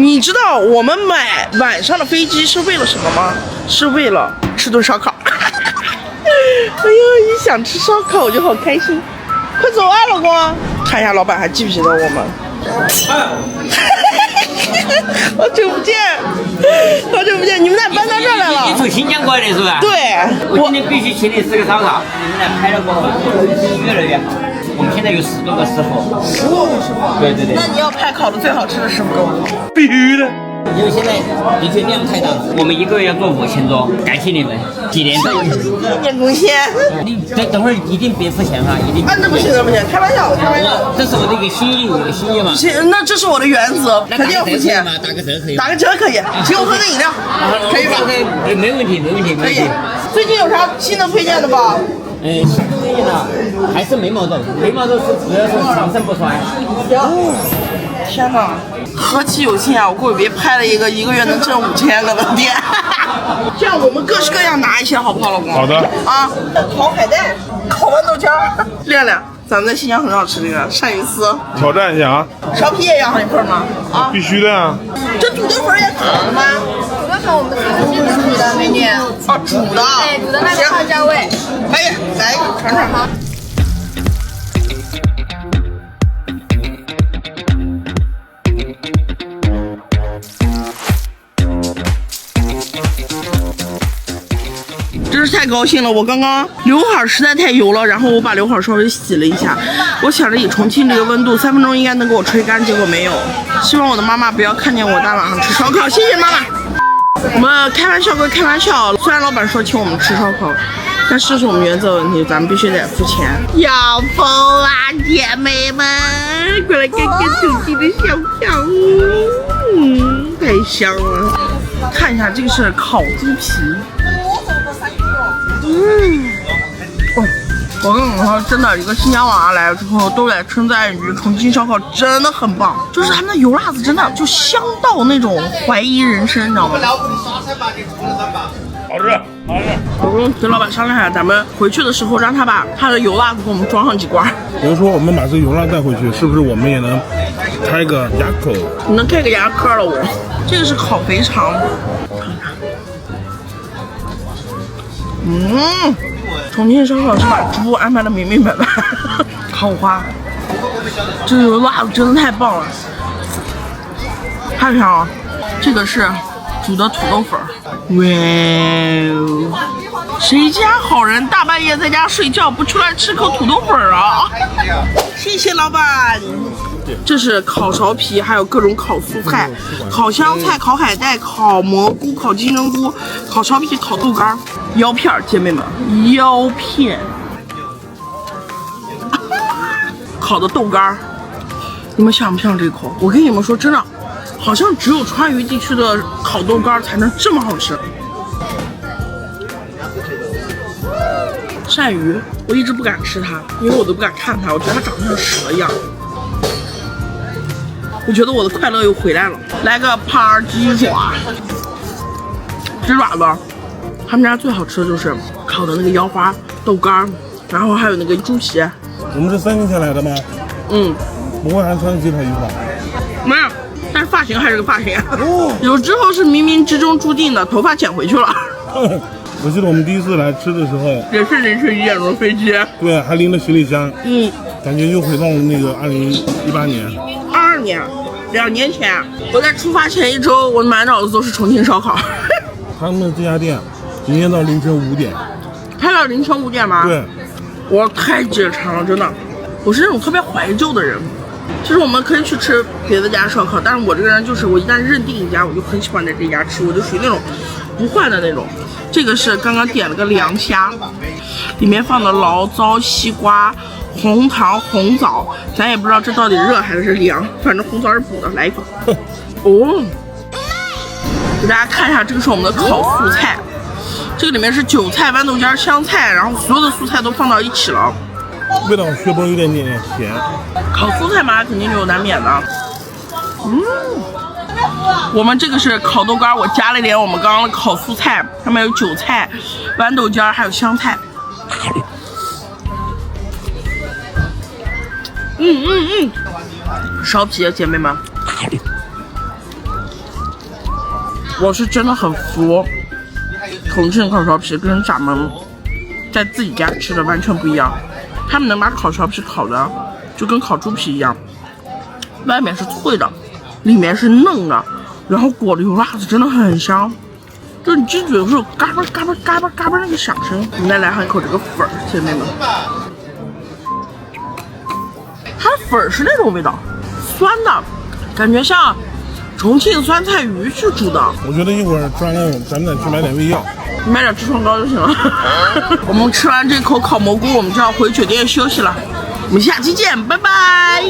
你知道我们买晚上的飞机是为了什么吗？是为了吃顿烧烤。哎呦，一想吃烧烤我就好开心。快走啊，老公！看一下老板还记不记得我们。好久不见，好久不见！你们俩搬到这儿来了？你从新疆过来的是吧？对，我今天必须请你吃个烧烤。你们俩拍了过后，越来越好。我们现在有10多个师傅。15个师傅？对对对。那你要拍烤的最好吃的师傅给我。必须的。因为现在的确量太大了，我们一个月要做5000桌，感谢你们，几年的1年贡献。你等会儿一定别付钱哈，一定。那不行，那不行，开玩笑，开玩笑。这是我的一个心意，心意嘛。那这是我的原则，肯定要付钱。打个折可以吗？打个折可以，请我喝个饮料，可以吧？没问题，没问题，没问题。最近有啥新的推荐的吧？新推荐的还是眉毛豆，眉毛豆是主要是长生不衰。天哪，何其有幸啊！我给别拍了一个月能挣5000个的店。这样我们各式各样拿一些，好不好，老公？好的。啊，烤海带，烤豌豆尖儿。亮亮，咱们在新疆很好吃这个鳝鱼丝。挑战一下啊！苕皮也要上一份吗？啊，必须的啊！这土豆粉也烤了吗？土豆粉我们是现煮的，美女。哦，煮的。对，煮的那个花椒味。可以，来尝尝哈。真是太高兴了！我刚刚刘海实在太油了，然后我把刘海稍微洗了一下。我想着以重庆这个温度，3分钟应该能给我吹干，结果没有。希望我的妈妈不要看见我大晚上吃烧烤，谢谢妈妈。我们开玩笑归开玩笑，虽然老板说请我们吃烧烤，但是我们原则问题，咱们必须得付钱。要疯啊，姐妹们！过来看看土鸡的小票，太香了。看一下，这个是烤猪皮。我跟你们说，真的，一个新疆娃来了之后，都在称赞一句，重庆烧烤真的很棒，就是他们的油辣子真的就香到那种怀疑人生，你知道吗？好吃，好吃。我跟老板商量一下，咱们回去的时候让他把他的油辣子给我们装上几罐。比如说，我们把这个油辣带回去，是不是我们也能开个牙口？你能开个牙科了我。这个是烤肥肠，重庆烧烤是把猪安排的明明白白。烤花，这个油辣子真的太棒了，太香了。这个是煮的土豆粉，哇哦！谁家好人大半夜在家睡觉不出来吃口土豆粉啊？谢谢老板。这是烤苕皮，还有各种烤蔬菜，烤香菜、烤海带、烤蘑菇、烤金针菇、烤苕皮、烤豆干、腰片，姐妹们，腰片，烤的豆干，你们想不想这口？我跟你们说，真的，好像只有川渝地区的烤豆干才能这么好吃。鳝鱼，我一直不敢吃它，因为我都不敢看它，我觉得它长得像蛇一样。我觉得我的快乐又回来了。来个扒鸡爪，鸡爪子，他们家最好吃的就是烤的那个腰花、豆干，然后还有那个猪皮。我们是3年前来的吗？不会还穿鸡腿衣服？没有，但是发型还是个发型。有之后是冥冥之中注定的，头发剪回去了。我记得我们第一次来吃的时候，也是临时1点钟飞机。对，还拎了行李箱。感觉又回到了那个2018年。22年，2年前，我在出发前1周，我满脑子都是重庆烧烤。他们这家店营业到凌晨5点。开到凌晨5点吗？对。我太解馋了，真的。我是那种特别怀旧的人。其实我们可以去吃别的家烧烤，但是我这个人就是我一旦认定一家，我就很喜欢在这家吃，我就属于那种不换的那种。这个是刚刚点了个凉虾，里面放的醪糟、西瓜、红糖、红枣，咱也不知道这到底热还是凉，反正红枣是补的。来一口。给大家看一下，这个是我们的烤素菜，这个里面是韭菜、豌豆尖、香菜，然后所有的素菜都放到一起了。味道血崩有点甜。烤素菜嘛，肯定是有难免的。我们这个是烤豆干，我加了一点我们刚刚的烤素菜，上面有韭菜、豌豆尖还有香菜。苕皮，姐妹们，我是真的很服重庆烤苕皮，跟咱们在自己家吃的完全不一样。他们能把烤苕皮烤的就跟烤猪皮一样，外面是脆的，里面是嫩的，然后裹的油辣子真的很香，就你进嘴的时候嘎巴嘎巴嘎巴嘎巴那个响声。我们再来上一口这个粉儿，姐妹们，它的粉儿是那种味道，酸的，感觉像重庆酸菜鱼去煮的。我觉得一会儿吃完了，咱们再去买点胃药，买点痔疮膏就行了。我们吃完这口烤蘑菇，我们就要回酒店休息了。我们下期见，拜拜。